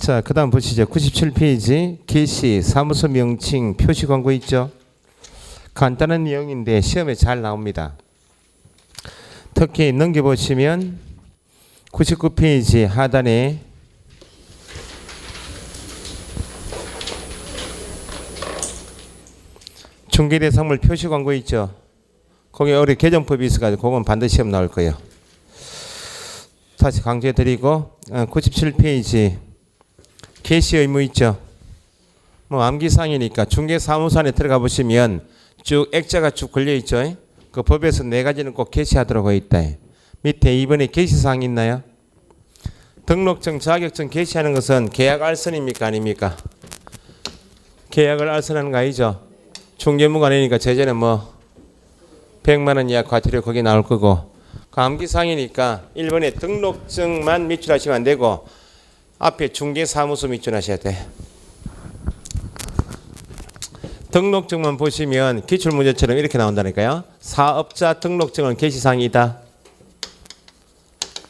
자, 그 다음 보시죠. 97페이지 게시 사무소 명칭 표시 광고 있죠. 간단한 내용인데 시험에 잘 나옵니다. 특히 넘겨보시면 99페이지 하단에 중개대상물 표시 광고 있죠. 거기 어려 개정법이 있어가지고 그건 반드시 시험 나올 거예요. 다시 강조해드리고 97페이지 게시 의무 있죠. 뭐 암기사항이니까 중개사무소 안에 들어가 보시면 쭉 액자가 쭉 걸려 있죠. 그 법에서 네 가지는 꼭 게시하도록 되어 있다. 밑에 2번에 게시사항 있나요? 등록증, 자격증 게시하는 것은 계약 알선입니까 아닙니까? 계약을 알선하는 거 아니죠. 중개무가 아니니까 제재는 뭐 100만 원 이하 과태료 거기 나올 거고, 그 암기사항이니까 1번에 등록증만 밑줄하시면 안 되고 앞에 중개사무소 밑줄하셔야 돼. 등록증만 보시면 기출문제처럼 이렇게 나온다니까요. 사업자 등록증은 게시사항이다.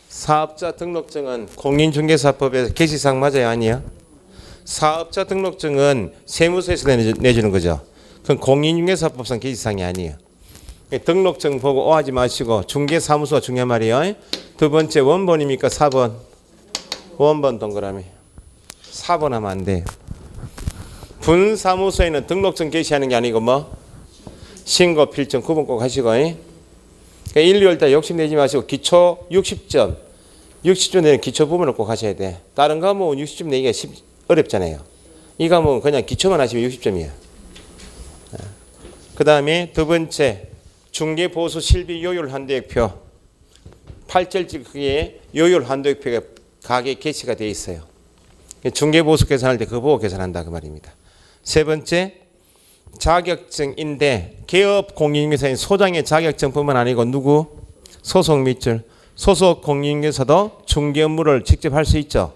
사업자 등록증은 공인중개사법에서 게시사항 맞아요 아니에요? 사업자 등록증은 세무서에서 내주는 거죠. 그건 공인중개사법상 게시사항이 아니에요. 등록증 보고 오하지 마시고 중개사무소가 중요한 말이에요. 두 번째 원본입니까 4번? 원본 동그라미 4번 하면 안 돼요. 분사무소에는 등록증 게시하는 게 아니고 뭐 신고 필증 구분 꼭 하시고, 그러니까 1, 2월 달 욕심내지 마시고 기초 60점 되는 기초 부분을 꼭 하셔야 돼. 다른 과목은 60점 내기가 어렵잖아요. 이 과목은 그냥 기초만 하시면 60점이에요. 그 다음에 두 번째 중개보수 실비 요율 한도액표 8절지 크기의 요율 한도액표가 가게 게시가 되어 있어요. 중개보수 계산할 때 그거 보고 계산한다 그 말입니다. 세 번째 자격증인데 개업 공인중개사인 소장의 자격증뿐만 아니고 누구? 소속 밑줄. 소속 공인중개사도 중개 업무를 직접 할 수 있죠.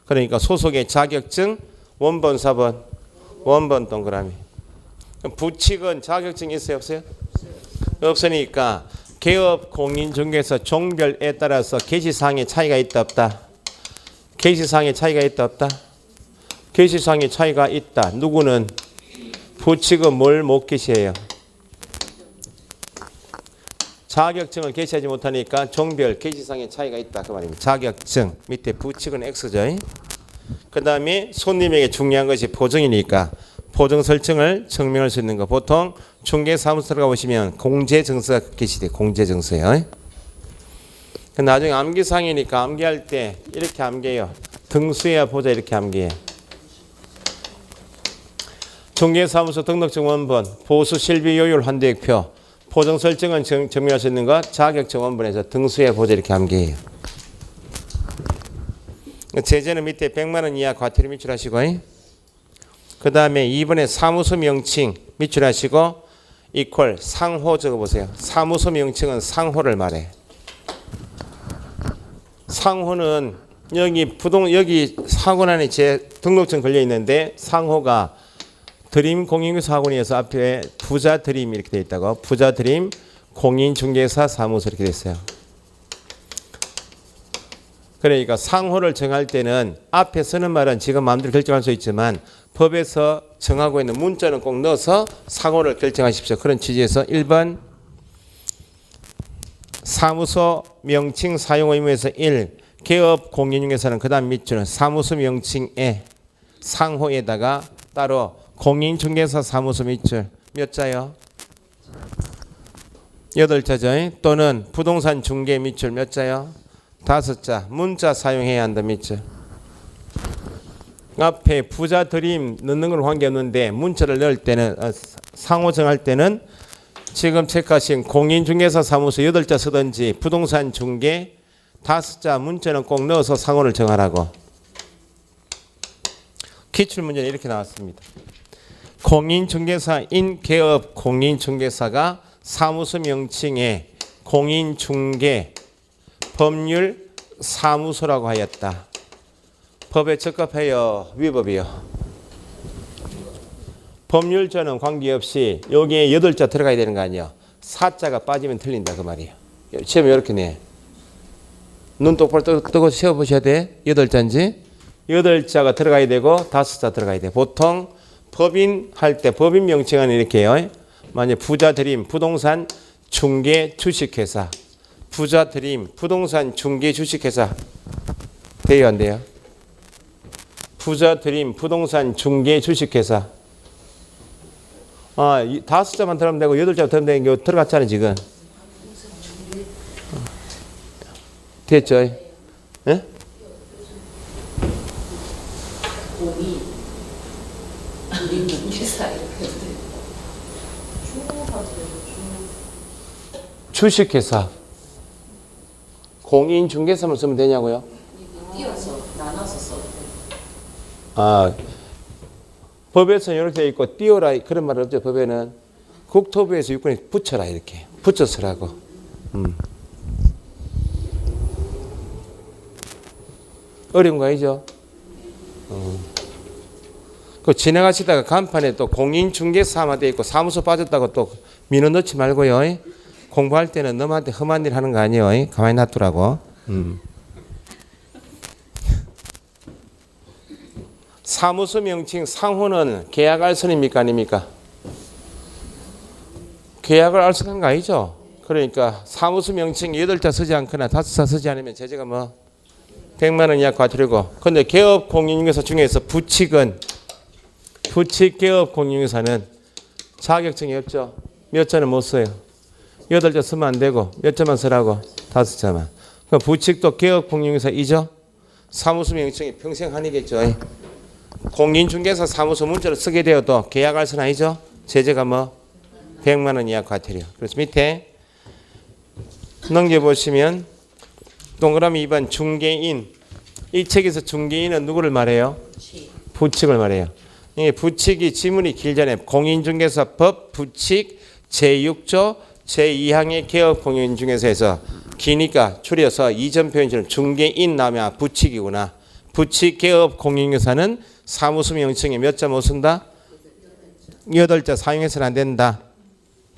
그러니까 소속의 자격증 원본 4번 원본 동그라미. 부칙은 자격증 있어요 없어요? 없으니까 개업 공인중개사 종별에 따라서 게시사항의 차이가 있다 없다? 게시사항의 차이가 있다 없다? 게시사항의 차이가 있다. 누구는? 부칙은 뭘 못 게시해요? 자격증을 게시하지 못하니까 종별 게시사항의 차이가 있다 그 말입니다. 자격증 밑에 부칙은 X죠. 그 다음에 손님에게 중요한 것이 보증이니까 보증 설정을 증명할 수 있는 거. 보통 중개사무소 들어가 보시면 공제증서가 게시돼요. 공제증서요. 나중에 암기사항이니까 암기할 때 이렇게 암기해요. 등수해야 보자 이렇게 암기해. 중개사무소 등록증 원본, 보수 실비 요율 한도액표, 보증 설정은 증명할 수 있는 것, 자격증 원본에서 등수해 보자 이렇게 암기해요. 제재는 밑에 100만 원 이하 과태료 밑줄하시고, 그 다음에 2번에 사무소 명칭 밑줄하시고 이퀄 상호 적어보세요. 사무소 명칭은 상호를 말해. 상호는 여기 학원안에 제 등록증 걸려 있는데 상호가 드림 공인중개사 학원이어서 앞에 부자 드림 이렇게 되어 있다고. 부자 드림 공인중개사 사무소 이렇게 됐어요. 그러니까 상호를 정할 때는 앞에 쓰는 말은 지금 마음대로 결정할 수 있지만 법에서 정하고 있는 문자는 꼭 넣어서 상호를 결정하십시오. 그런 취지에서 1번 사무소 명칭 사용 의무에서 1. 개업 공인중개사는 그 다음 밑줄은 사무소 명칭에 상호에다가 따로 공인중개사 사무소 밑줄 몇 자요? 8자죠. 또는 부동산 중개 밑줄 몇 자요? 5자. 문자 사용해야 한다 밑줄. 앞에 부자 드림 넣는 건 관계없는데 문자를 넣을 때는 상호 정할 때는 지금 체크하신 공인중개사 사무소 8자 쓰든지 부동산 중개 5자 문자는 꼭 넣어서 상호를 정하라고. 기출문제는 이렇게 나왔습니다. 공인중개사인 개업 공인중개사가 사무소 명칭에 공인중개 법률 사무소라고 하였다. 법에 적합해요? 위법이요? 법률자는 관계없이 여기에 8자 들어가야 되는 거 아니에요? 4자가 빠지면 틀린다 그 말이에요. 시험에 이렇게 내. 눈 똑바로 뜨고 세워보셔야 돼. 8자인지 8자가 들어가야 되고 5자 들어가야 돼. 보통 법인 할 때 법인 명칭은 이렇게요. 만약 부자 드림 부동산 중개 주식회사, 부자 드림 부동산 중개 주식회사 돼요 안 돼요? 부자 드림 부동산 중개 주식회사. 5자만 들어가면 되고 8자 들어가면 되는 게 들어갔잖아요 지금. 됐죠? 예? 주식회사. 공인중개사만 쓰면 되냐고요? 띄어서 나눠서 써도 돼요. 법에서 이렇게 되어 있고 띄어라 그런 말 없죠. 법에는 국토부에서 유권에 붙여라 이렇게 붙여 쓰라고. 어려운 거 아니죠? 그 지나가시다가 간판에 또 공인중개사만 돼 있고 사무소 빠졌다고 또 민원 넣지 말고요. 공부할 때는 너한테 험한 일 하는 거 아니에요. 가만히 놔두라고. 사무소 명칭 상호는 계약 알선입니까 아닙니까? 계약을 알선한 거 아니죠? 그러니까 사무소 명칭 8자 쓰지 않거나 5자 쓰지 않으면 제재가 뭐 100만 원 이하 과태료고. 근데 개업 공인중개사 중에서 부칙은 부칙 개업 공인중개사는 자격증이 없죠. 몇 자는 못 써요. 8자 쓰면 안 되고 몇 자만 쓰라고? 5자만. 그럼 부칙도 개업 공인중개사이죠. 사무소 명칭이 평생 한이겠죠. 공인중개사 사무소 문자를 쓰게 되어도 계약 알선 아니죠. 제재가 뭐 100만 원 이하 과태료. 그래서 밑에 넘겨보시면 동그라미 2번 중개인. 이 책에서 중개인은 누구를 말해요? 부칙을 말해요. 이게 부칙이 지문이 길잖아요. 공인중개사법 부칙 제6조 제2항의 개업공인중개사에서 기니까 줄여서 이전 표현처럼 중개인 나오면 부칙이구나. 부칙 개업공인중개사는 사무소 명칭에 몇 자 못 쓴다? 8자 사용해서는 안 된다.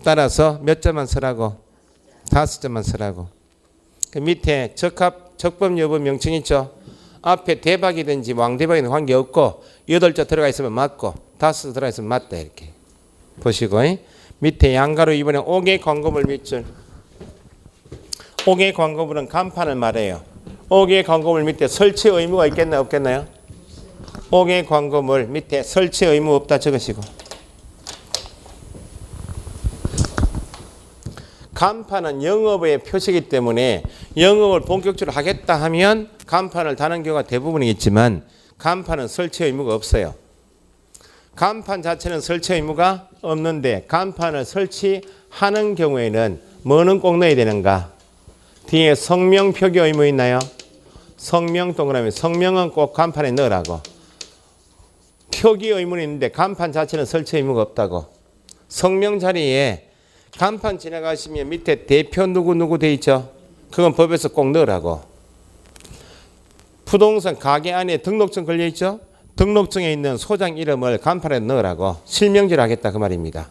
따라서 몇 자만 쓰라고? 5자만 쓰라고. 그 밑에 적합 적법 여부 명칭 있죠. 앞에 대박이든지 왕대박이든 관계없고 8자 들어가 있으면 맞고 5자 들어가 있으면 맞다 이렇게 보시고. 밑에 양가로 이번에 5개 광고물 밑줄. 5개 광고물은 간판을 말해요. 5개 광고물 밑에 설치 의무가 있겠나요 없겠나요? 5개 광고물 밑에 설치 의무 없다 적으시고. 간판은 영업의 표시이기 때문에 영업을 본격적으로 하겠다 하면 간판을 다는 경우가 대부분이겠지만 간판은 설치 의무가 없어요. 간판 자체는 설치 의무가 없는데 간판을 설치하는 경우에는 뭐는 꼭 넣어야 되는가? 뒤에 성명 표기 의무 있나요? 성명 동그라미. 성명은 꼭 간판에 넣으라고. 표기 의무는 있는데 간판 자체는 설치 의무가 없다고. 성명 자리에 간판 지나가시면 밑에 대표 누구 돼 있죠? 그건 법에서 꼭 넣으라고. 부동산 가게 안에 등록증 걸려 있죠? 등록증에 있는 소장 이름을 간판에 넣으라고. 실명제를 하겠다 그 말입니다.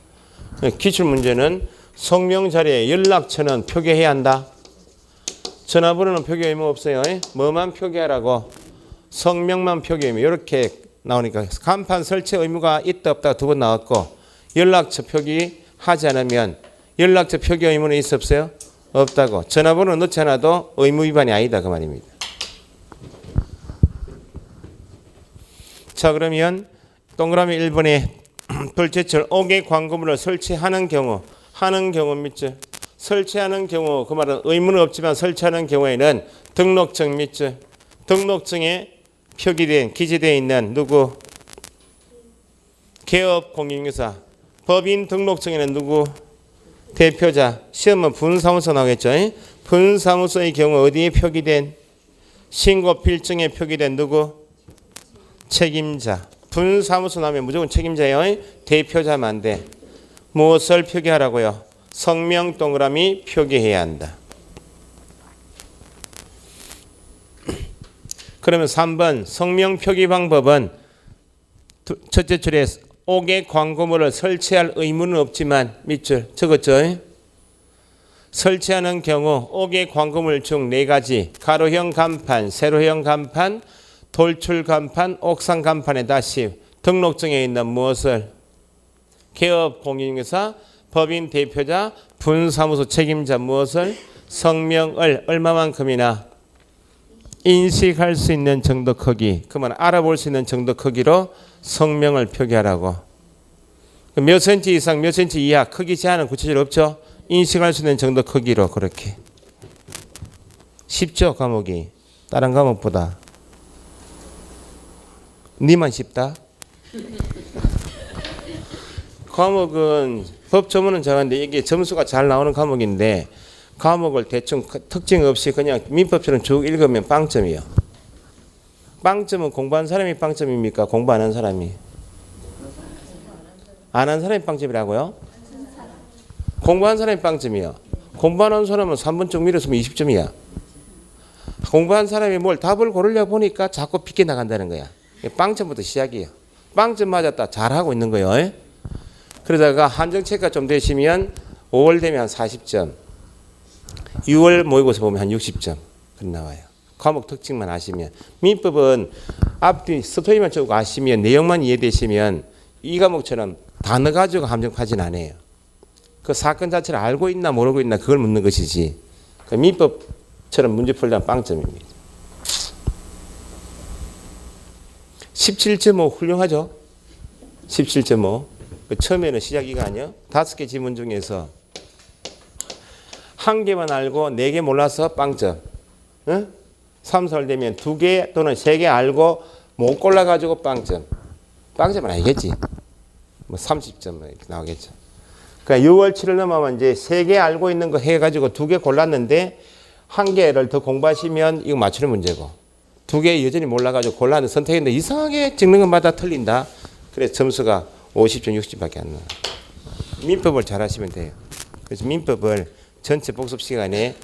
기출 문제는 성명 자리에 연락처는 표기해야 한다. 전화번호는 표기 의무 없어요. 뭐만 표기하라고? 성명만 표기 의무. 이렇게 나오니까 간판 설치 의무가 있다 없다 두 번 나왔고 연락처 표기하지 않으면 연락처 표기 의무는 있어 없어요? 없다고. 전화번호 넣지 않아도 의무 위반이 아니다 그 말입니다. 자 그러면 동그라미 1번에 둘째철 5개 광고물을 설치하는 경우 밑줄. 설치하는 경우 그 말은 의무는 없지만 설치하는 경우에는 등록증 밑줄. 등록증에 표기된 기재되어 있는 누구? 개업 공인중개사. 법인 등록증에는 누구? 대표자. 시험은 분사무소 나오겠죠. 분사무소의 경우 어디에 표기된? 신고 필증에 표기된 누구? 책임자. 분사무소 나오면 무조건 책임자예요. 대표자만 안 돼. 무엇을 표기하라고요? 성명 동그라미 표기해야 한다. 그러면 3번 성명 표기 방법은 첫째 줄에 5개 광고물을 설치할 의무는 없지만 밑줄 적었죠. 설치하는 경우 5개 광고물 중 4가지 가로형 간판, 세로형 간판, 돌출 간판, 옥상 간판에 다시 등록증에 있는 무엇을 개업 공인중개사, 법인 대표자, 분사무소 책임자 무엇을 성명을 얼마만큼이나 인식할 수 있는 정도 크기, 그러면 알아볼 수 있는 정도 크기로 성명을 표기하라고. 몇 센치 이상, 몇 센치 이하 크기 제한은 구체적으로 없죠. 인식할 수 있는 정도 크기로 그렇게. 쉽죠 과목이 다른 과목보다. 니만 쉽다. 과목은 법 조문은 작은데 이게 점수가 잘 나오는 과목인데 과목을 대충 특징 없이 그냥 민법처럼 쭉 읽으면 빵점이요. 빵점은 공부한 사람이 빵점입니까? 공부 안 한 사람이? 안 한 사람이 빵점이라고요? 공부한 사람이 빵점이요. 공부 안 한 사람은 3번 쪽 밀었으면 20점이야. 공부한 사람이 뭘 답을 고르려고 보니까 자꾸 비껴나간다는 거야. 빵점부터 시작이에요. 빵점 맞았다. 잘하고 있는 거예요. 그러다가 한정체크가 좀 되시면 5월 되면 한 40점. 6월 모의고사 보면 한 60점. 그런 나와요. 과목 특징만 아시면. 민법은 앞뒤 스토리만 쭉 아시면 내용만 이해되시면 이 과목처럼 단어 가지고 함정파진 안 해요. 그 사건 자체를 알고 있나 모르고 있나 그걸 묻는 것이지. 그 민법처럼 문제 풀려면 빵점입니다. 17.5 훌륭하죠? 17.5. 처음에는 시작이가 아니야. 5개 지문 중에서 1개만 알고 4개 몰라서 빵점. 응? 3, 4월 되면 2개 또는 3개 알고 못 골라가지고 빵점. 빵점은 아니겠지. 뭐 30점 이렇게 나오겠죠. 그러니까 6월 7일 넘어가면 이제 3개 알고 있는 거 해가지고 2개 골랐는데 1개를 더 공부하시면 이거 맞추는 문제고 2개 여전히 몰라가지고 골랐는데 선택했는데 이상하게 찍는 것마다 틀린다. 그래서 점수가 50점, 60점밖에 안 나와요. 민법을 잘 하시면 돼요. 그래서 민법을 전체 복습 시간에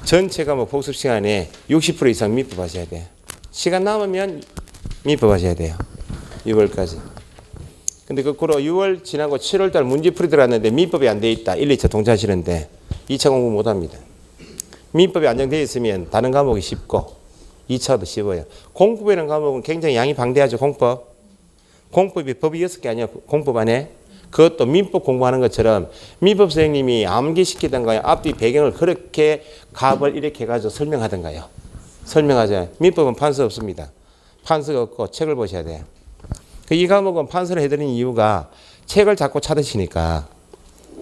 전체 과목 복습 시간에 60% 이상 민법 하셔야 돼요. 시간 남으면 민법 하셔야 돼요. 6월까지. 근데 거꾸로 6월 지나고 7월달 문제풀이 들어갔는데 민법이 안 돼 있다. 1, 2차 동차하시는데 2차 공부 못 합니다. 민법이 안정되어 있으면 다른 과목이 쉽고 2차도 쉬워요. 공법이라는 과목은 굉장히 양이 방대하죠. 공법이 법이 6개 아니야. 공법 안에. 그것도 민법 공부하는 것처럼 민법 선생님이 암기시키던가요. 앞뒤 배경을 그렇게 갑을 이렇게 해가지고 설명하던가요. 설명하죠. 민법은 판서 없습니다. 판서가 없고 책을 보셔야 돼요. 이 과목은 판서를 해드리는 이유가 책을 자꾸 찾으시니까.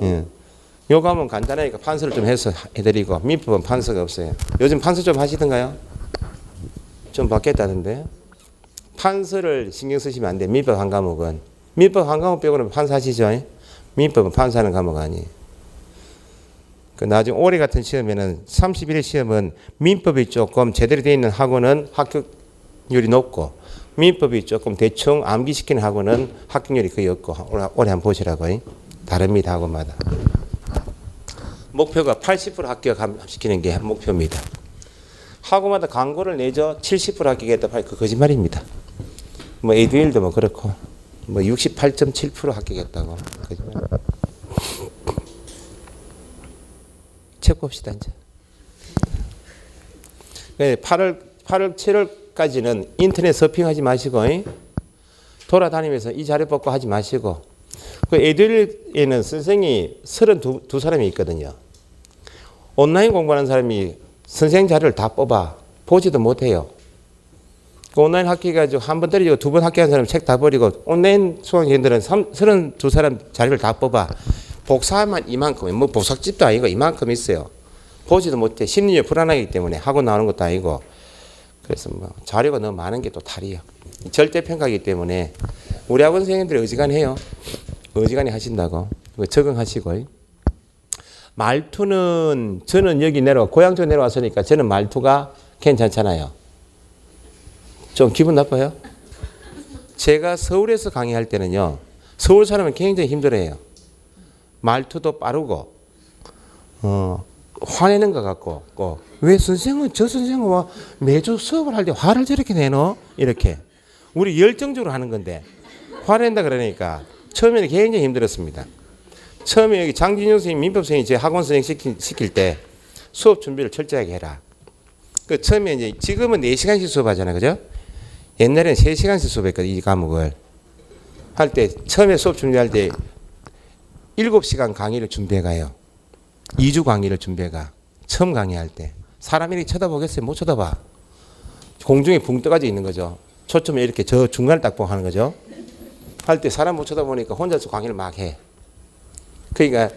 이 과목은 간단하니까 판서를 좀 해서 해드리고 민법은 판서가 없어요. 요즘 판서 좀 하시던가요? 좀 바뀌었다던데. 판서를 신경 쓰시면 안 돼. 민법 한 과목은. 민법 한 과목 빼고는 판사하시죠? 민법은 판사하는 과목 아니에요. 그 나중에 올해 같은 시험에는 31회 시험은 민법이 조금 제대로 되어 있는 학원은 합격률이 높고 민법이 조금 대충 암기시키는 학원은 합격률이 거의 없고 올해 한번 보시라고요. 다릅니다. 학원마다. 목표가 80% 합격시키는 게 목표입니다. 학원마다 광고를 내죠. 70% 합격했다. 그 거짓말입니다. 뭐 에듀윌도 뭐 그렇고 뭐 68.7% 합격했다고 거짓말. 책 봅시다 이제. 8월 7월까지는 인터넷 서핑하지 마시고 돌아다니면서 이 자료 뽑고 하지 마시고 그 에듀윌에는 선생이 32사람이 있거든요. 온라인 공부하는 사람이 선생 자료를 다 뽑아 보지도 못해요. 온라인 합격해가지고 한 번 떨어지고 2번 합격한 사람 책 다 버리고 온라인 수강생들은 32사람 자료를 다 뽑아 복사만 이만큼 뭐 복사집도 아니고 이만큼 있어요. 보지도 못해. 심리적 불안하기 때문에 학원 나오는 것도 아니고 그래서 뭐 자료가 너무 많은 게 또 탈이에요. 절대평가이기 때문에 우리 학원 선생님들이 어지간해요. 어지간히 하신다고 적응하시고. 말투는 저는 여기 고향 쪽 내려왔으니까 저는 말투가 괜찮잖아요. 좀 기분 나빠요? 제가 서울에서 강의할 때는요. 서울 사람은 굉장히 힘들어해요. 말투도 빠르고 화내는 것 같고 왜 선생은 저 선생은 와 매주 수업을 할 때 화를 저렇게 내노? 이렇게 우리 열정적으로 하는 건데 화낸다 그러니까 처음에는 굉장히 힘들었습니다. 처음에 여기 장진영 선생님, 민법 선생님이 제 학원 선생님 시킬 때 수업 준비를 철저하게 해라. 그 처음에 이제 지금은 4시간씩 수업하잖아요. 그죠? 옛날에는 3시간씩 수업했거든. 이 과목을. 할 때 처음에 수업 준비할 때 7시간 강의를 준비해 가요. 2주 강의를 준비해 가. 처음 강의할 때. 사람이 이렇게 쳐다보겠어요? 못 쳐다봐. 공중에 붕 떠가지고 있는 거죠. 초점이 이렇게 저 중간을 딱 보고 하는 거죠. 할 때 사람 못 쳐다보니까 혼자서 강의를 막 해. 그러니까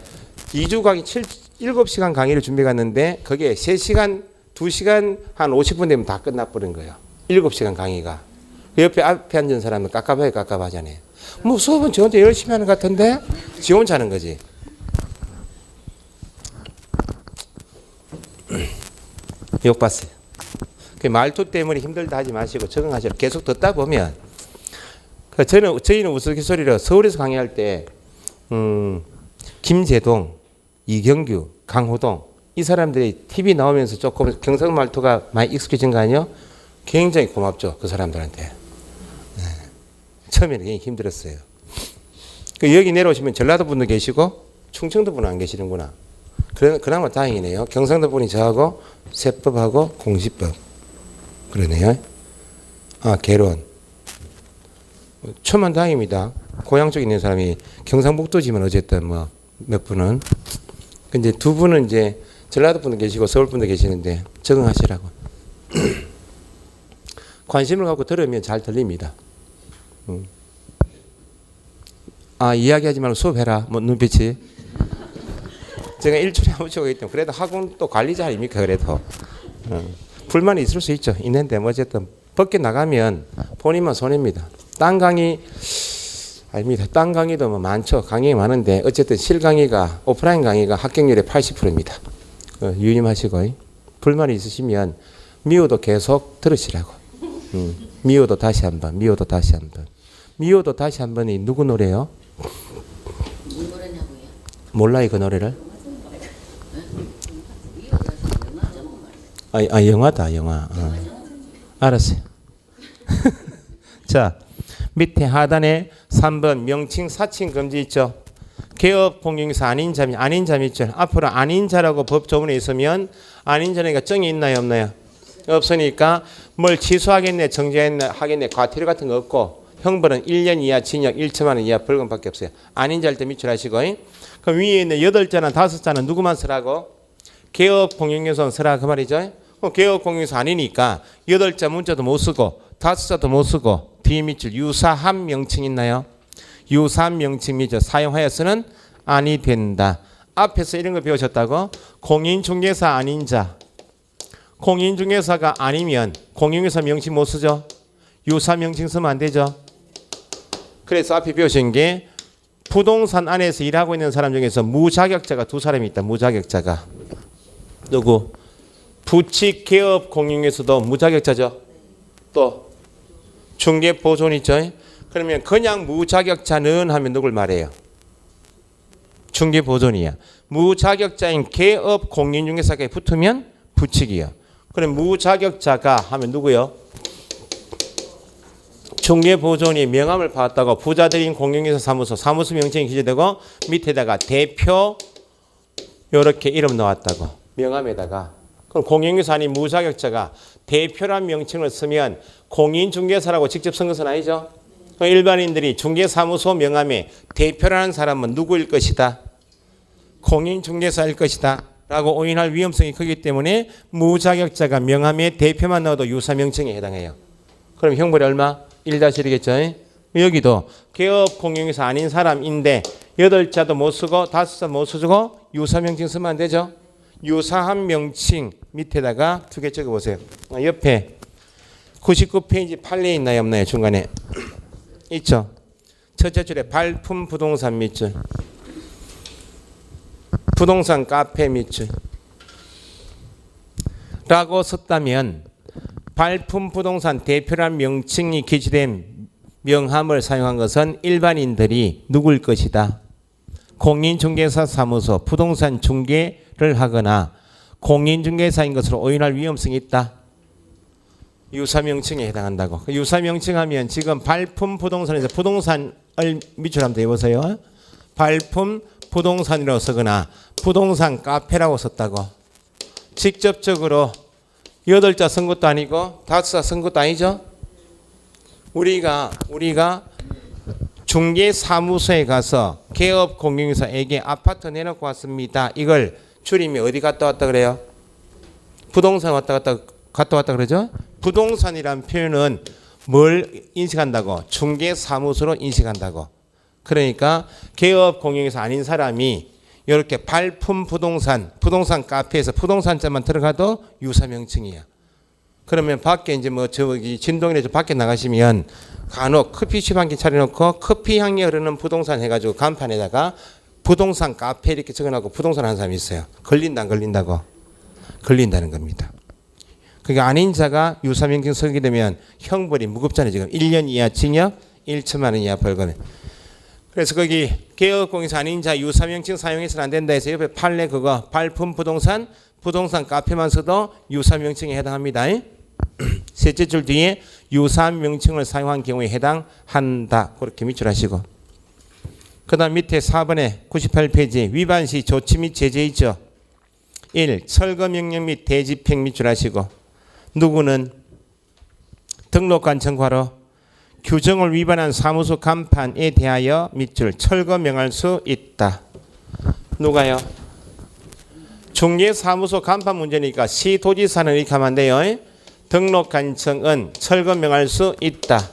2주 강의 7시간 강의를 준비해 갔는데 거기에 3시간, 2시간 한 50분 되면 다 끝나버린 거예요. 7시간 강의가. 옆에 앞에 앉은 사람은 깝깝하잖아요. 뭐 수업은 저 혼자 열심히 하는 것 같은데 지 혼자 하는 거지. 욕 봤어요. 그 말투 때문에 힘들다 하지 마시고 적응하시라. 계속 듣다 보면 저희는 우스갯소리로 서울에서 강의할 때 김재동, 이경규, 강호동 이 사람들이 TV 나오면서 조금 경상 말투가 많이 익숙해진 거 아니에요? 굉장히 고맙죠. 그 사람들한테. 네. 처음에는 굉장히 힘들었어요. 여기 내려오시면 전라도 분도 계시고 충청도 분은 안 계시는구나. 그나마 다행이네요. 경상도 분이 저하고 세법하고 공시법. 그러네요. 아, 개론. 천만 다행입니다. 고향 쪽에 있는 사람이 경상북도지만 어쨌든 뭐 몇 분은. 근데 두 분은 이제 전라도 분도 계시고 서울 분도 계시는데 적응하시라고. 관심을 갖고 들으면 잘 들립니다. 아, 이야기하지 말고 수업해라. 뭐 눈빛이. 제가 일주일에 한 번씩 오기 때문에 그래도 학원 또 관리자 아닙니까 그래도. 불만이 있을 수 있죠. 있는데 뭐 어쨌든 밖에 나가면 본인만 손해입니다. 딴 강의 아닙니다. 딴 강의도 뭐 많죠. 강의가 많은데 어쨌든 실강의가 오프라인 강의가 합격률의 80%입니다. 유념하시고 불만이 있으시면 미호도 계속 들으시라고. 미호도 다시 한번. 미호도 다시 한번. 미호도 다시 한번이 누구 노래요? 무슨 노래냐고요? 몰라요 그 노래를? 영화다 영화. 알았어요. 자, 밑에 하단에 3번 명칭 사칭 금지 있죠. 개업 공용사 아닌자 있죠. 앞으로 아닌자라고 법조문에 있으면 아닌자니까 정이 있나요 없나요? 없으니까 뭘 취소하겠네 정지하겠네 과태료 같은 거 없고 형벌은 1년 이하 징역 1천만 원 이하 벌금밖에 없어요. 아닌자 할 때 밑줄하시고. 그럼 위에 있는 8자나 5자는 누구만 쓰라고? 개업 공용사 쓰라 그 말이죠. 개업 공용사 아니니까 8자 문자도 못 쓰고 5자도 못 쓰고 뒤 밑줄 유사한 명칭 있나요? 유사한 명칭 밑줄 사용하여서는 아니 된다. 앞에서 이런 거 배우셨다고? 공인중개사 아닌 자. 공인중개사가 아니면 공인중개사 명칭 못 쓰죠? 유사 명칭 쓰면 안 되죠? 그래서 앞에 배우신 게 부동산 안에서 일하고 있는 사람 중에서 무자격자가 2사람이 있다. 무자격자가. 누구? 부칙 개업 공인중개사도 무자격자죠. 또 중개보존 있죠. 그러면 그냥 무자격자는 하면 누굴 말해요? 중개보존이야. 무자격자인 개업 공인중개사가 붙으면 부칙이요. 그럼 무자격자가 하면 누구요? 중개보존이 명함을 받았다고 부자들인 공인중개사 사무소 명칭이 기재되고 밑에다가 대표 이렇게 이름 넣었다고 명함에다가. 그럼 공인중개사 아닌 무자격자가 대표란 명칭을 쓰면 공인중개사라고 직접 쓴 것은 아니죠. 일반인들이 중개사무소 명함에 대표라는 사람은 누구일 것이다? 공인중개사일 것이다 라고 오인할 위험성이 크기 때문에 무자격자가 명함에 대표만 넣어도 유사명칭에 해당해요. 그럼 형벌이 얼마? 1-1이겠죠. 여기도 개업 공인중개사 아닌 사람인데 8자도 못 쓰고 5자 못 써주고 유사명칭 쓰면 안 되죠. 유사한 명칭 밑에다가 2개 적어보세요. 옆에 99페이지 판례 있나요 없나요? 중간에 있죠. 첫째 줄에 발품 부동산 밑줄, 부동산 카페 밑줄 라고 썼다면 발품 부동산 대표란 명칭이 기재된 명함을 사용한 것은 일반인들이 누굴 것이다? 공인중개사 사무소 부동산 중개를 하거나 공인중개사인 것으로 오인할 위험성이 있다. 유사명칭에 해당한다고. 유사명칭하면 지금 발품 부동산에서 부동산을 밑줄 한번 해보세요. 발품 부동산이라고 쓰거나 부동산 카페라고 썼다고. 직접적으로 8자 쓴 것도 아니고 5자 쓴 것도 아니죠. 우리가 중개사무소에 가서 개업공인중개사에게 아파트 내놓고 왔습니다. 이걸 줄이면 어디 갔다 왔다 그래요? 부동산 갔다 왔다 그러죠? 부동산이란 표현은 뭘 인식한다고? 중개사무소로 인식한다고. 그러니까 개업공인중개사 아닌 사람이 이렇게 발품 부동산 카페에서 부동산자만 들어가도 유사명칭이야. 그러면 밖에 이제 뭐 저기 진동이나 밖에 나가시면 간혹 커피숍 한 개 차려놓고 커피 향이 흐르는 부동산 해가지고 간판에다가 부동산 카페 이렇게 적어놓고 부동산 하는 사람이 있어요. 걸린다 안 걸린다고? 걸린다는 겁니다. 그게 아닌 자가 유사명칭 쓰게 되면 형벌이 무겁잖아요. 지금 1년 이하 징역 1천만 원 이하 벌금. 그래서 거기 개업공인중개사 아닌 자 유사명칭 사용해서는 안 된다 해서 옆에 판례 그거 발품 부동산 카페만 써도 유사명칭에 해당합니다. 셋째 줄 뒤에 유사명칭을 사용한 경우에 해당한다. 그렇게 밑줄하시고. 그 다음 밑에 4번에 98페이지 위반 시 조치 및 제재 있죠. 1. 철거명령 및 대집행 밑줄하시고 누구는 등록관 청구하러 규정을 위반한 사무소 간판에 대하여 밑줄 철거명할 수 있다. 누가요? 중개사무소 간판 문제니까 시도지사는 이렇게 하면 안 돼요. 등록관청은 철거명할 수 있다.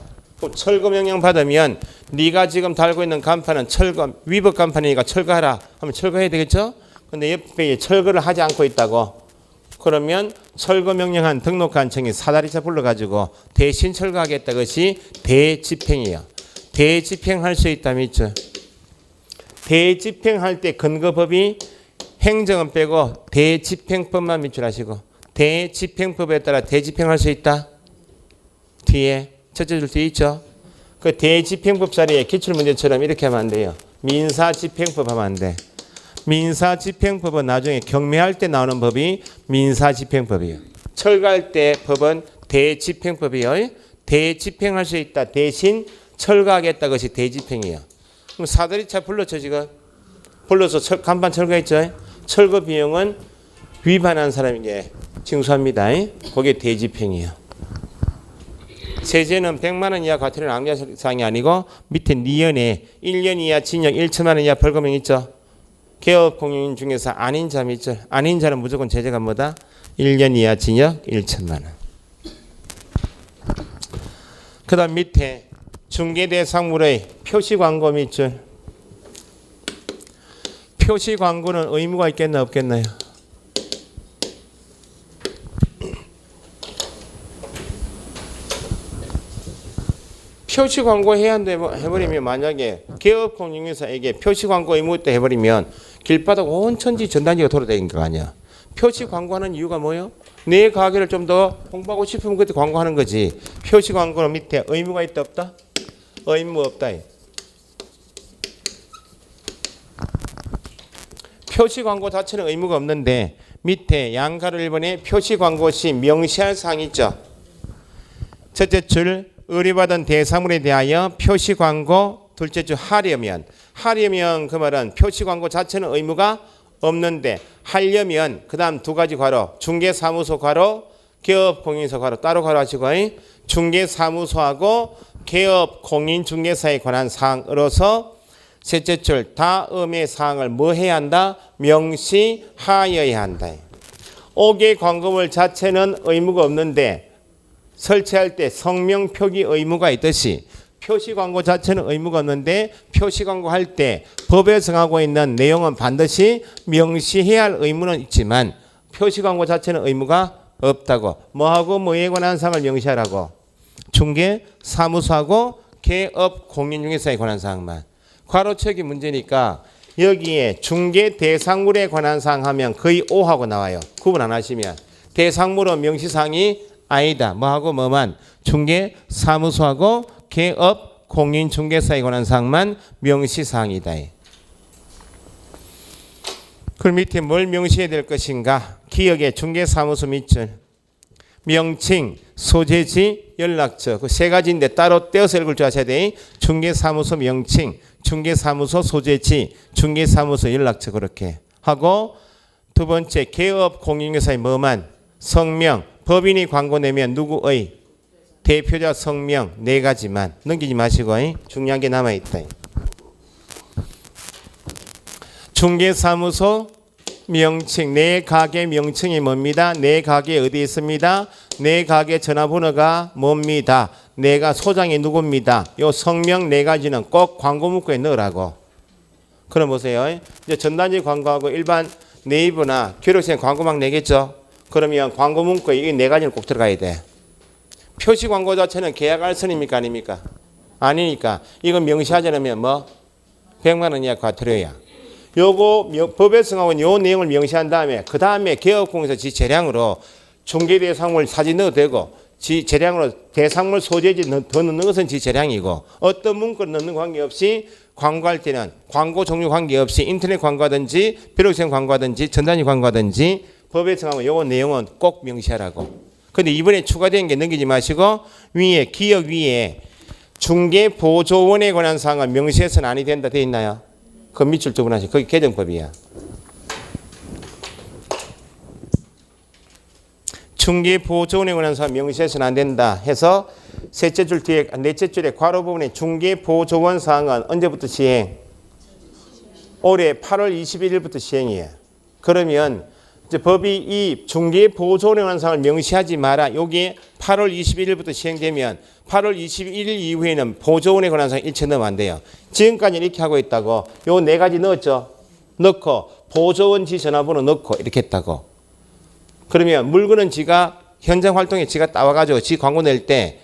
철거명령 받으면 네가 지금 달고 있는 간판은 위법 간판이니까 철거하라 하면 철거해야 되겠죠? 근데 옆에 철거를 하지 않고 있다고. 그러면 철거명령한 등록관청이 사다리차 불러가지고 대신 철거하겠다. 것이 대집행이에요. 대집행할 수 있다면 있죠. 대집행할 때 근거법이 행정은 빼고 대집행법만 밑줄하시고 대집행법에 따라 대집행할 수 있다. 뒤에 첫째 줄 뒤에 있죠. 그 대집행법 자리에 기출문제처럼 이렇게 하면 안 돼요. 민사집행법 하면 안 돼. 민사집행법은 나중에 경매할 때 나오는 법이 민사집행법이에요. 철거할 때 법은 대집행법이에요. 대집행할 수 있다. 대신 철거하겠다. 것이 대집행이에요. 그럼 사다리차 불렀죠 지금. 불러서 간판 철거했죠. 철거 비용은 위반한 사람에게 징수합니다. 그게 대집행이에요. 세제는 100만 원 이하 과태료 낭비한 사항이 아니고 밑에 니은에 1년 이하 징역 1천만 원 이하 벌금형 있죠. 개업공인중개사 아닌 자 밑줄. 아닌 자는 무조건 제재가 뭐다? 1년 이하 징역 1천만 원. 그 다음 밑에 중개대상물의 표시광고 밑줄. 표시광고는 의무가 있겠나 없겠나요? 표시광고 해야 한다 해버리면 만약에 개업공인중개사에게 표시광고 의무 있다 해버리면 길바닥 온 천지 전단지가 돌아다니는 거 아니야. 표시광고하는 이유가 뭐예요? 내 가게를 좀 더 홍보하고 싶으면 그때 광고하는 거지. 표시광고는 밑에 의무가 있다 없다? 의무 없다. 표시광고 자체는 의무가 없는데 밑에 양가로 1번에 표시광고 시 명시할 사항이 있죠. 첫째 줄 의뢰받은 대상물에 대하여 표시광고, 둘째 줄 하려면 그 말은 표시광고 자체는 의무가 없는데 하려면 그 다음 두 가지 괄호 중개사무소 괄호 개업공인중개사 괄호 따로 괄호 하시고 중개사무소하고 개업공인중개사에 관한 사항으로서 셋째 줄 다음의 사항을 뭐 해야 한다? 명시하여야 한다. 5개 광고물 자체는 의무가 없는데 설치할 때 성명 표기 의무가 있듯이 표시광고 자체는 의무가 없는데 표시광고 할 때 법에 정하고 있는 내용은 반드시 명시해야 할 의무는 있지만 표시광고 자체는 의무가 없다고. 뭐하고 뭐에 관한 사항을 명시하라고? 중개사무소하고 개업공인중개사에 관한 사항만. 괄호책이 문제니까 여기에 중개 대상물에 관한 사항 하면 거의 O하고 나와요. 구분 안 하시면. 대상물은 명시사항이 아니다. 뭐하고 뭐만 중개사무소하고 개업공인중개사에 관한 사항만 명시사항이다. 그 밑에 뭘 명시해야 될 것인가? 기억의 중개사무소 밑줄. 명칭, 소재지, 연락처. 그 세 가지인데 따로 떼어서 읽을 줄 아셔야 돼. 중개사무소 명칭, 중개사무소 소재지, 중개사무소 연락처 그렇게 하고 두 번째 개업공인중개사의 뭐만 성명, 법인이 광고 내면 누구의? 대표자 성명 네 가지만 넘기지 마시고 중요한 게 남아있다. 중개사무소 명칭, 내 가게 명칭이 뭡니다. 내 가게 어디 있습니다. 내 가게 전화번호가 뭡니다. 내가 소장이 누굽니다. 요 성명 네 가지는 꼭 광고 문구에 넣으라고. 그럼 보세요. 이제 전단지 광고하고 일반 네이버나 교육생 광고막 내겠죠. 그러면 광고 문구에 이 네 가지는 꼭 들어가야 돼. 표시 광고 자체는 계약 알선입니까 아닙니까? 아니니까 이건 명시하지 않으면 뭐 100만 원 이하 과태료야. 요거 법에 정하고 요 내용을 명시한 다음에 그 다음에 개업공에서 지 재량으로 중개대상물 사진 넣어도 되고 지 재량으로 대상물 소재지 더 넣는 것은 지 재량이고 어떤 문구를 넣는 관계없이 광고할 때는 광고 종류 관계없이 인터넷 광고하든지 벼룩생 광고하든지 전단지 광고하든지 법에 정하고 요 내용은 꼭 명시하라고. 근데 이번에 추가된 게 넘기지 마시고 위에 기억 위에 중개보조원에 관한 사항은 명시해서는 아니 된다 돼 있나요? 그 밑줄 두 번 하시. 거기 개정법이야. 중개보조원에 관한 사항 명시해서는 안 된다 해서 셋째 줄 뒤에 넷째 줄에 괄호 부분에 중개보조원 사항은 언제부터 시행? 올해 8월 21일부터 시행이에요. 그러면 이제 법이 이 중개보조원에 관한 사항을 명시하지 마라. 여기 8월 21일부터 시행되면 8월 21일 이후에는 보조원에 관한 사항 일체 넣으면 안 돼요. 지금까지는 이렇게 하고 있다고. 요 네 가지 넣었죠. 넣고 보조원 지 전화번호 넣고 이렇게 했다고. 그러면 물건은 지가 현장 활동에 지가 따와가지고 지 광고 낼 때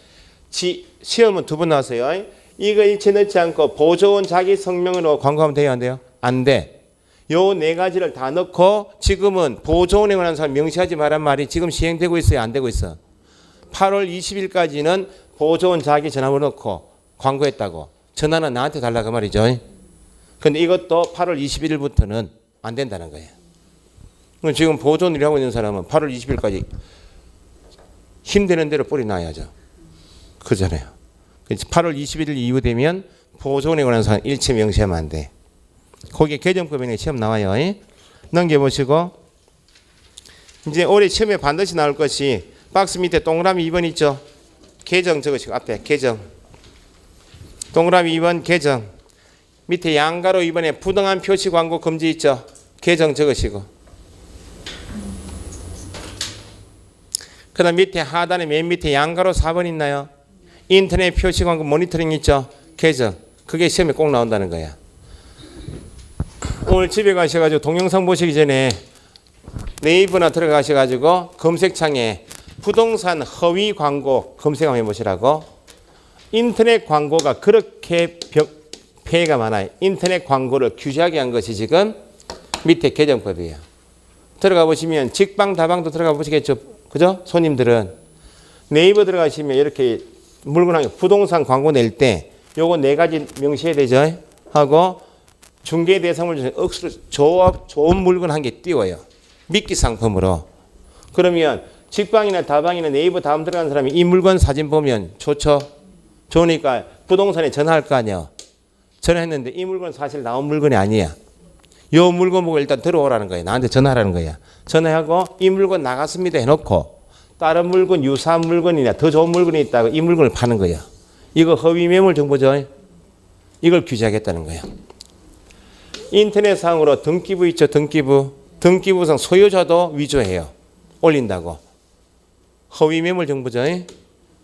지 시험은 두 번 나왔어요. 이거 일체 넣지 않고 보조원 자기 성명으로 광고하면 돼요 안 돼요? 안 돼. 요 네 가지를 다 넣고 지금은 보조원에 관한 사항 명시하지 말란 말이 지금 시행되고 있어요 안 되고 있어? 8월 20일까지는 보조원 자기 전화번호 넣고 광고했다고. 전화는 나한테 달라고 말이죠. 근데 이것도 8월 21일부터는 안 된다는 거예요. 지금 보조원 일하고 있는 사람은 8월 20일까지 힘되는 대로 뿌리 놔야죠. 그잖아요. 8월 21일 이후 되면 보조원에 관한 사항 일체 명시하면 안 돼. 거기에 개정법에 시험 나와요. 넘겨보시고 이제 올해 시험에 반드시 나올 것이 박스 밑에 동그라미 2번 있죠. 개정 적으시고 앞에 개정 동그라미 2번 개정 밑에 양가로 2번에 부당한 표시 광고 금지 있죠. 개정 적으시고 그 다음 밑에 하단에 맨 밑에 양가로 4번 있나요? 인터넷 표시 광고 모니터링 있죠. 개정 그게 시험에 꼭 나온다는 거야. 오늘 집에 가셔가지고 동영상 보시기 전에 네이버나 들어가셔가지고 검색창에 부동산 허위 광고 검색 한번 해보시라고. 인터넷 광고가 그렇게 폐해가 많아요. 인터넷 광고를 규제하게 한 것이 지금 밑에 개정법이에요. 들어가 보시면 직방 다방도 들어가 보시겠죠. 그죠? 손님들은 네이버 들어가시면 이렇게 물건하게 부동산 광고 낼 때 요거 네 가지 명시해야 되죠. 하고 중개 대상물 중에 억수로 좋은 물건 한 개 띄워요. 미끼 상품으로. 그러면 직방이나 다방이나 네이버 다음 들어간 사람이 이 물건 사진 보면 좋죠. 좋으니까 부동산에 전화할 거 아니야. 전화했는데 이 물건 사실 나온 물건이 아니야. 요 물건 보고 일단 들어오라는 거야. 나한테 전화하라는 거야. 전화하고 이 물건 나갔습니다 해놓고 다른 물건 유사한 물건이나 더 좋은 물건이 있다고 이 물건을 파는 거야. 이거 허위 매물 정보죠. 이걸 규제하겠다는 거야. 인터넷상으로 등기부 있죠. 등기부상 소유자도 위조해요. 올린다고. 허위 매물 정보죠.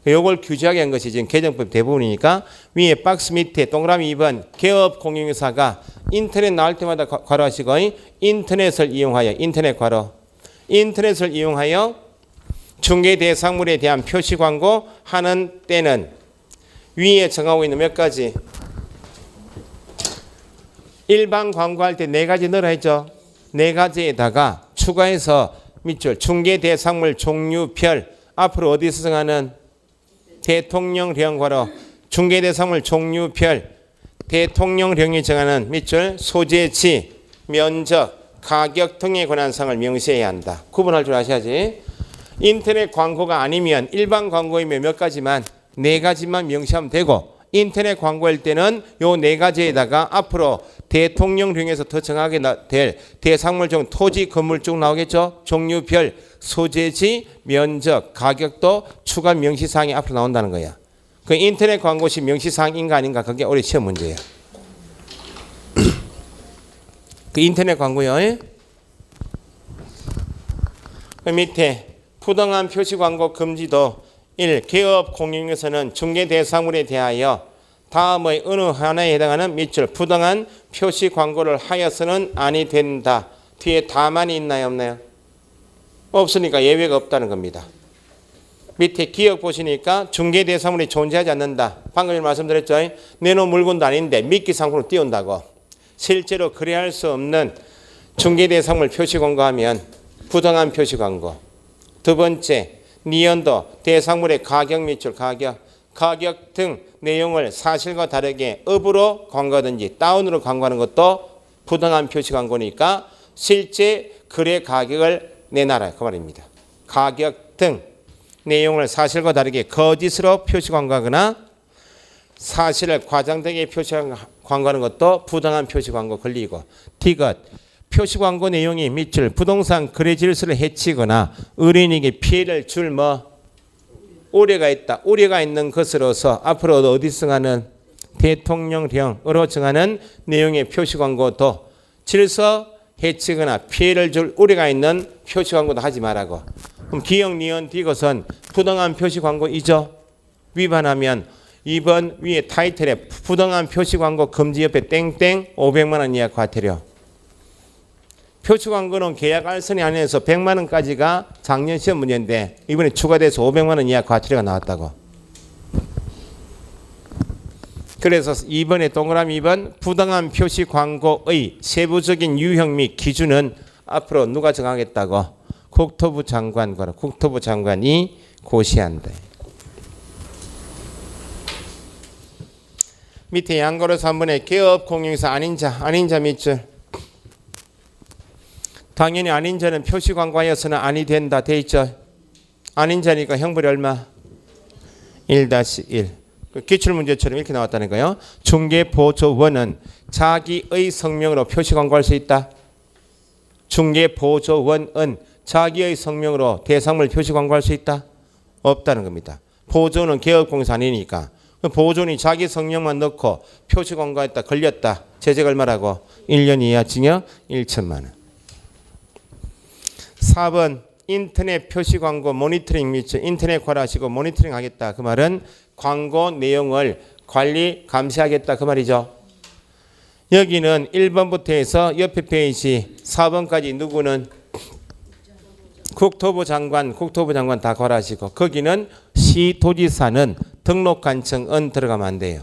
이걸 규제하게 한 것이 지금 개정법 대부분이니까 위에 박스 밑에 동그라미 2번 개업 공인중개사가 인터넷 나올 때마다 괄호하시고 인터넷을 이용하여 인터넷 괄호 인터넷을 이용하여 중개 대상물에 대한 표시 광고 하는 때는 위에 정하고 있는 몇 가지 일반 광고할 때 네 가지 넣으라 했죠. 네 가지에다가 추가해서 밑줄 중개 대상물 종류별 앞으로 어디서 정하는 대통령령 괄호 중개 대상물 종류별 대통령령이 정하는 밑줄 소재지 면적 가격 등에 관한 사항을 명시해야 한다. 구분할 줄 아셔야지. 인터넷 광고가 아니면 일반 광고이면 몇 가지만 네 가지만 명시하면 되고 인터넷 광고일 때는 요 네 가지에다가 앞으로 대통령령에서 더 정하게 될 대상물 중 토지, 건물 쭉 나오겠죠. 종류별, 소재지, 면적, 가격도 추가 명시사항이 앞으로 나온다는 거야. 그 인터넷 광고 시 명시사항인가 아닌가 그게 올해 시험 문제예요. 그 인터넷 광고요. 그 밑에 부당한 표시 광고 금지도 1. 개업 공인에서는 중개 대상물에 대하여 다음의 어느 하나에 해당하는 밑줄 부당한 표시 광고를 하여서는 아니 된다. 뒤에 다만이 있나요 없나요? 없으니까 예외가 없다는 겁니다. 밑에 기억 보시니까 중개 대상물이 존재하지 않는다. 방금 말씀드렸죠. 내놓은 물건도 아닌데 미끼 상품으로 띄운다고. 실제로 거래할 수 없는 중개 대상물 표시 광고하면 부당한 표시 광고. 두 번째, 니은도 대상물의 가격 밑줄 가격 등 내용을 사실과 다르게 업으로 광고하든지 다운으로 광고하는 것도 부당한 표시 광고니까 실제 거래 가격을 내놔라 그 말입니다. 가격 등 내용을 사실과 다르게 거짓으로 표시 광고하거나 사실을 과장되게 표시 광고하는 것도 부당한 표시 광고 걸리고 디귿 표시 광고 내용이 밑줄 부동산 거래 질서를 해치거나 의뢰인에게 피해를 줄 우려가 있다. 우려가 있는 것으로서 앞으로 어디서 하는 대통령령으로 정하는 내용의 표시 광고도 질서 해치거나 피해를 줄 우려가 있는 표시 광고도 하지 말라고. 그럼 기억, 니은, 디귿은 부당한 표시 광고이죠. 위반하면 2번 위에 타이틀에 부당한 표시 광고 금지 옆에 땡땡 500만 원 이하 과태료. 표시 광고는 계약 알선이 안에서 100만 원까지가 작년 시험 문제인데 이번에 추가돼서 500만 원 이하 과태료가 나왔다고. 그래서 2번에 동그라미 2번 부당한 표시 광고의 세부적인 유형 및 기준은 앞으로 누가 정하겠다고? 국토부 장관과 국토부 장관이 고시한다. 밑에 양거로 3번에 개업 공유에서 아닌 자 밑줄. 당연히 아닌 자는 표시 광고하여서는 아니 된다 돼 있죠. 아닌 자니까 형벌이 얼마? 1-1. 기출문제처럼 이렇게 나왔다는 거예요. 중개보조원은 자기의 성명으로 표시 광고할 수 있다. 중개보조원은 자기의 성명으로 대상물 표시 광고할 수 있다. 없다는 겁니다. 보조는 개업공사 아니니까. 보조원이 자기 성명만 넣고 표시 광고했다 걸렸다. 제재가 얼마라고? 1년 이하 징역 1천만 원. 4번 인터넷 표시 광고 모니터링 밑줄 인터넷 관하시고 모니터링 하겠다. 그 말은 광고 내용을 관리 감시하겠다 그 말이죠. 여기는 1번부터 해서 옆에 페이지 4번까지 누구는 국토부 장관 다 관하시고 거기는 시도지사는 등록관청은 들어가면 안 돼요.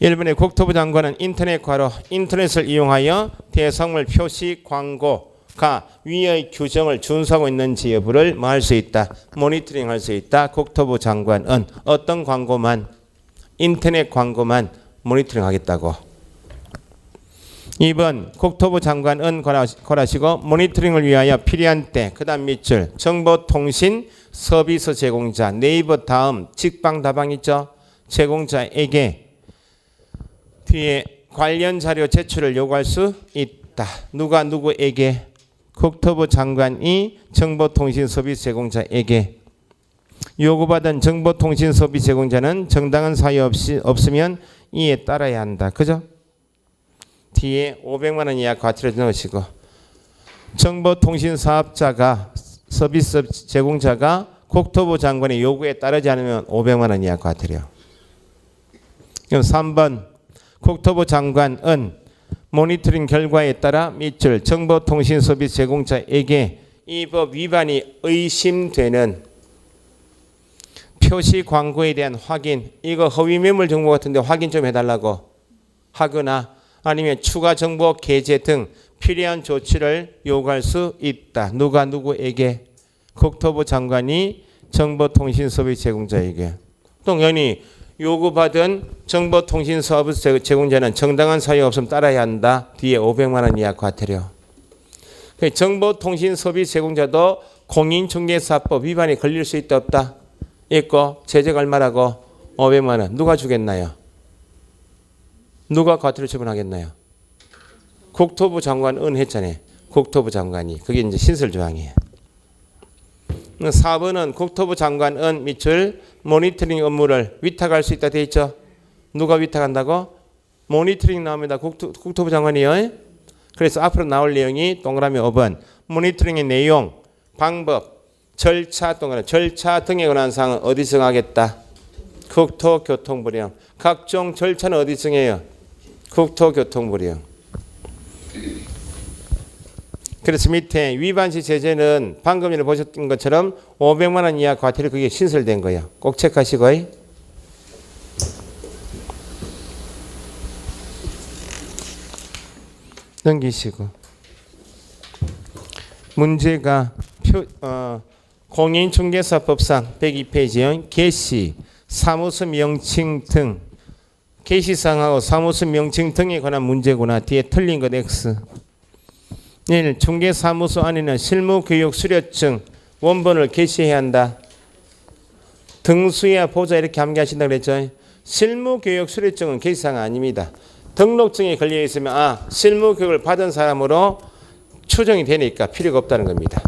1번의 국토부 장관은 인터넷 과로 인터넷을 이용하여 대상물 표시 광고가 위의 규정을 준수하고 있는지 여부를 뭐 할 수 있다. 모니터링 할 수 있다. 국토부 장관은 어떤 광고만 인터넷 광고만 모니터링 하겠다고. 2번 국토부 장관은 권하시고 모니터링을 위하여 필요한 때 그다음 밑줄 정보통신 서비스 제공자 네이버 다음 직방다방 있죠. 제공자에게 뒤에 관련 자료 제출을 요구할 수 있다. 누가 누구에게? 국토부 장관이 정보통신 서비스 제공자에게. 요구받은 정보통신 서비스 제공자는 정당한 사유 없으면 이에 따라야 한다. 그죠? 뒤에 500만 원 이하 과태료 넣으시고 정보통신 사업자가 서비스 제공자가 국토부 장관의 요구에 따르지 않으면 500만 원 이하 과태료. 그럼 3번 국토부 장관은 모니터링 결과에 따라 밑줄 정보통신 서비스 제공자에게 이 법 위반이 의심되는 표시 광고에 대한 확인, 이거 허위 매물 정보 같은데 확인 좀 해달라고 하거나 아니면 추가 정보 게재 등 필요한 조치를 요구할 수 있다. 누가 누구에게? 국토부 장관이 정보통신 서비스 제공자에게. 당연히 요구받은 정보통신 서비스 제공자는 정당한 사유 없으면 따라야 한다. 뒤에 500만 원 이하 과태료. 정보통신 서비스 제공자도 공인중개사법 위반이 걸릴 수 있다 없다? 있고 제재가 얼마라고? 500만 원. 누가 주겠나요? 누가 과태료 처분하겠나요? 국토부 장관 했잖아요. 국토부 장관이. 그게 이제 신설조항이에요. 4번은 국토부 장관 밑줄 모니터링 업무를 위탁할 수 있다 돼 있죠. 누가 위탁한다고? 모니터링 나옵니다. 국토부 장관이요. 그래서 앞으로 나올 내용이 동그라미 5번 모니터링의 내용, 방법, 절차 등에 관한 사항은 어디 정하겠다? 국토교통부령. 각종 절차는 어디 정해요? 국토교통부령. 그래서 밑에 위반 시 제재는 방금 전에 보셨던 것처럼 500만 원 이하 과태료 그게 신설된 거예요. 꼭 체크하시고요. 넘기시고. 문제가 공인중개사법상 102페이지의 개시, 사무소 명칭 등 개시사항하고 사무소 명칭 등에 관한 문제구나. 뒤에 틀린 것 X. 1. 중개사무소 안에는 실무교육 수료증 원본을 게시해야 한다. 등수야 보자 이렇게 암기하신다고 그랬죠. 실무교육 수료증은 게시사항 아닙니다. 등록증에 걸려 있으면 실무교육을 받은 사람으로 추정이 되니까 필요가 없다는 겁니다.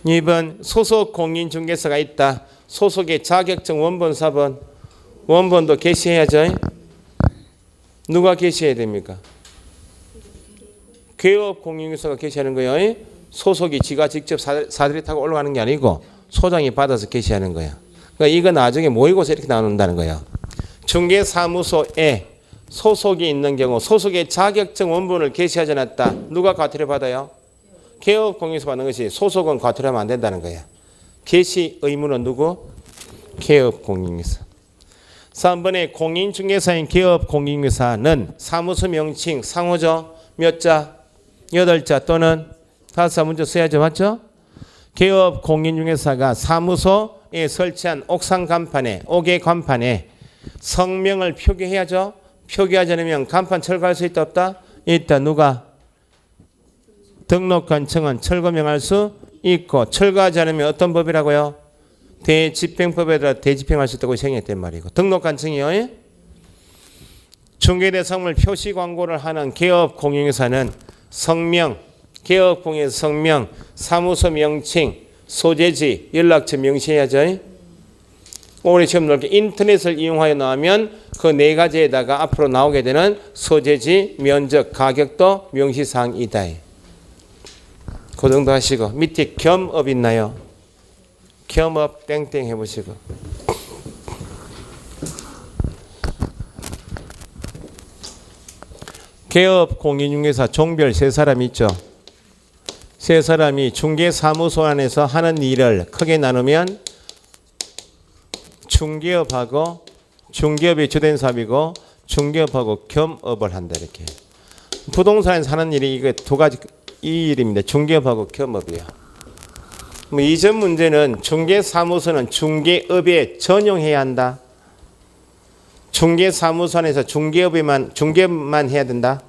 2번 소속 공인중개사가 있다. 소속의 자격증 원본 4번 원본도 게시해야죠. 누가 게시해야 됩니까? 개업 공인중개사가 게시하는 거예요. 소속이 지가 직접 사다리 타고 올라가는 게 아니고 소장이 받아서 게시하는 거예요. 그러니까 이거 나중에 모의고사 이렇게 나온다는 거예요. 중개사무소에 소속이 있는 경우 소속의 자격증 원본을 게시하지 않았다. 누가 과태료 받아요? 개업 공인중개사 받는 것이 소속은 과태료하면 안 된다는 거예요. 게시 의무는 누구? 개업 공인중개사. 3번에 공인중개사인 개업 공인중개사는 사무소 명칭 상호죠. 몇 자? 8자 또는 5자 문제 써야죠. 맞죠? 개업 공인중개사가 사무소에 설치한 옥상 간판에 옥외 간판에 성명을 표기해야죠. 표기하지 않으면 간판 철거할 수 있다 없다? 있다. 누가? 등록한 청은 철거 명할 수 있고 철거하지 않으면 어떤 법이라고요? 대집행법에 따라 대집행할 수 있다고 생각했단 말이고 등록한 청이요. 중개대상물 표시 광고를 하는 개업 공인중개사는 성명, 개업 공인중개사 성명, 사무소 명칭, 소재지, 연락처 명시해야죠. 오늘 시험 나올 때 인터넷을 이용하여 나오면 그 4가지에다가 앞으로 나오게 되는 소재지, 면적, 가격도 명시사항이다. 그 정도 하시고 밑에 겸업 있나요? 겸업 땡땡 해보시고. 개업 공인중개사 종별 3사람 있죠. 3사람이 중개사무소 안에서 하는 일을 크게 나누면 중개업하고 중개업이 주된 사업이고 중개업하고 겸업을 한다 이렇게. 부동산에서 하는 일이 이거 2가지 이 일입니다. 중개업하고 겸업이요. 이전 문제는 중개사무소는 중개업에 전용해야 한다. 중개사무소 안에서 중개업만 해야 된다.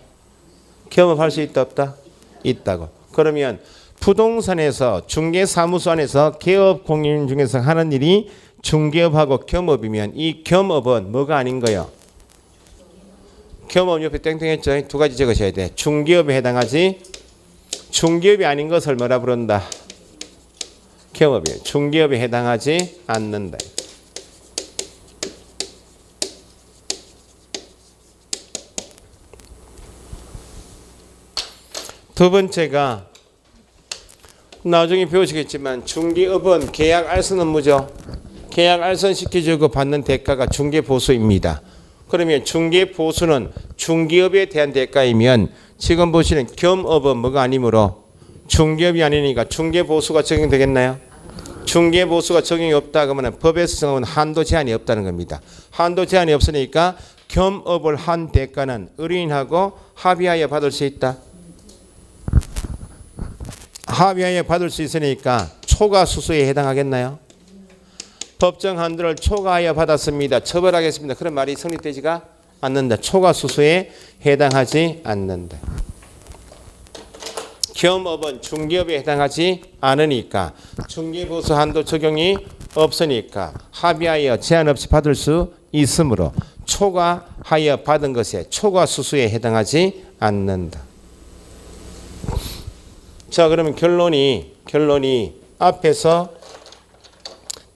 겸업할 수 있다 없다? 있다고. 그러면 부동산에서 중개사무소 안에서 개업 공인중개사 하는 일이 중개업하고 겸업이면 이 겸업은 뭐가 아닌 거예요? 겸업 옆에 땡땡 했죠? 2가지 적으셔야 돼. 중개업에 해당하지 중개업이 아닌 것을 뭐라 부른다? 겸업이에요. 중개업에 해당하지 않는다. 두 번째가 나중에 배우시겠지만 중개업은 계약 알선 업무죠. 계약 알선 시켜주고 받는 대가가 중개보수입니다. 그러면 중개보수는 중개업에 대한 대가이면 지금 보시는 겸업은 뭐가 아니므로 중개업이 아니니까 중개보수가 적용되겠나요? 중개보수가 적용이 없다 그러면 법에서 정하는 한도 제한이 없다는 겁니다. 한도 제한이 없으니까 겸업을 한 대가는 의뢰인하고 합의하여 받을 수 있다. 합의하여 받을 수 있으니까 초과수수에 해당하겠나요? 법정 한도를 초과하여 받았습니다. 처벌하겠습니다. 그런 말이 성립되지가 않는다. 초과수수에 해당하지 않는다. 겸업은 중개업에 해당하지 않으니까 중개보수 한도 적용이 없으니까 합의하여 제한 없이 받을 수 있으므로 초과하여 받은 것에 초과 수수에 해당하지 않는다. 자, 그러면 결론이 앞에서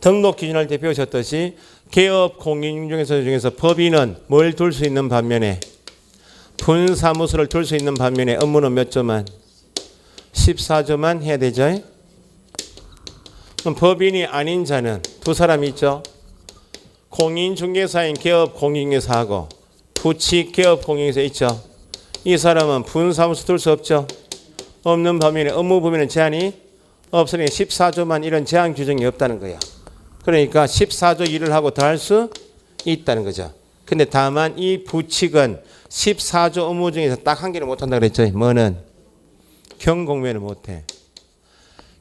등록 기준할 때 배우셨듯이 개업 공인중개사 중에서 법인은 뭘 둘 수 있는 반면에 분사무소를 둘 수 있는 반면에 업무는 몇 조만? 14조만 해야 되죠. 그럼 법인이 아닌 자는 두 사람이 있죠. 공인중개사인 개업 공인중개사하고 부칙 개업 공인중개사 있죠. 이 사람은 분사무소 둘 수 없죠. 없는 범위에 업무 범위는 제한이 없으니 14조만 이런 제한 규정이 없다는 거야. 그러니까 14조 일을 하고 더 할 수 있다는 거죠. 근데 다만 이 부칙은 14조 업무 중에서 딱 한 개를 못한다 그랬죠. 뭐는? 경공매를 못해.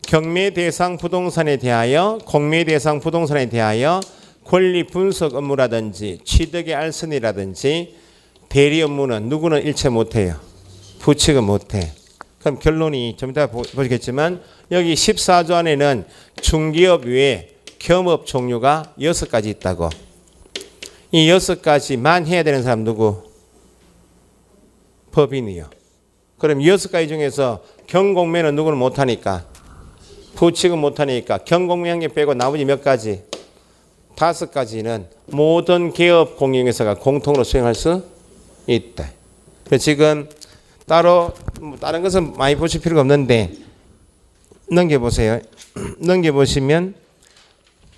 경매 대상 부동산에 대하여 공매 대상 부동산에 대하여 권리 분석 업무라든지 취득의 알선이라든지 대리 업무는 누구는 일체 못해요. 부칙은 못해. 그럼 결론이 좀 이따 보시겠지만 여기 14조 안에는 중개업 외에 겸업 종류가 6가지 있다고. 이 6가지만 해야 되는 사람 누구? 법인이요. 그럼 6가지 중에서 경공매는 누구는 못하니까 부칙은 못하니까 경공매 한 개 빼고 나머지 몇 가지? 5가지는 모든 개업 공인중개사가 공통으로 수행할 수 있다. 그래서 지금 따로 다른 것은 많이 보실 필요가 없는데 넘겨보세요. 넘겨보시면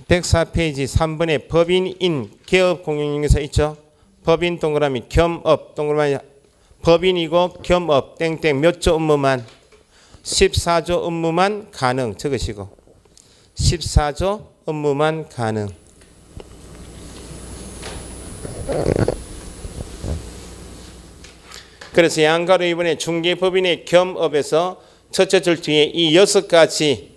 104페이지 3번에 법인인 개업 공인중개사 있죠. 법인 동그라미 겸업 동그라미 법인이고 겸업 땡땡 몇 조 업무만 14조 업무만 가능 적으시고 14조 업무만 가능. 그래서 양가로 이번에 중개법인의 겸업에서 첫째 줄 뒤에 이 6가지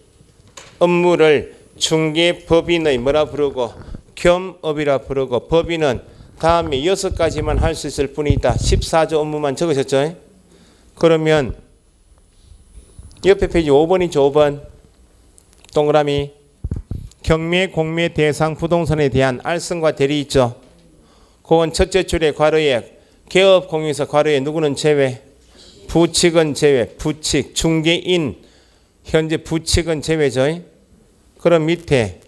업무를 중개법인의 뭐라 부르고 겸업이라 부르고 법인은 다음에 6가지만 할 수 있을 뿐이다. 14조 업무만 적으셨죠? 그러면 옆에 페이지 5번이죠. 5번 동그라미 경매 공매 대상 부동산에 대한 알선과 대리 있죠. 그건 첫째 줄에 괄호에 개업 공인중개사 괄호에 누구는 제외? 부칙은 제외. 부칙 중개인 현재 부칙은 제외죠. 그럼 밑에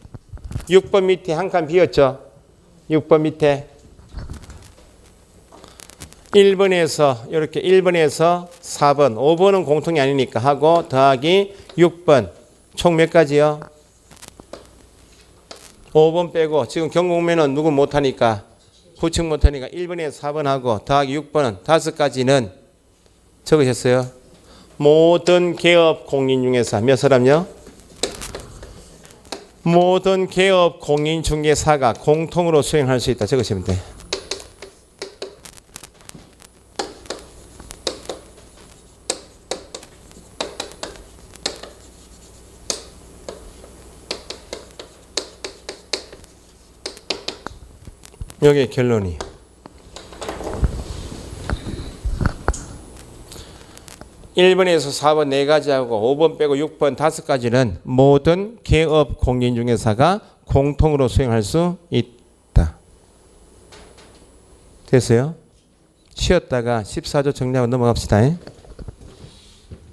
6번 밑에 한 칸 비었죠. 6번 밑에 1번에서 이렇게 1번에서 4번 5번은 공통이 아니니까 하고 더하기 6번 총 몇 가지요? 5번 빼고 지금 경공매는 누구 못하니까 부칙 못하니까 1번에서 4번 하고 더하기 6번은 5가지는 적으셨어요. 모든 개업 공인중개사 몇 사람요? 모든 개업 공인중개사가 공통으로 수행할 수 있다 적으시면 돼. 여기에 결론이 1번에서 4번 4가지 하고 5번 빼고 6번 5가지는 모든 개업 공인중개사가 공통으로 수행할 수 있다. 됐어요? 쉬었다가 14조 정리하고 넘어갑시다.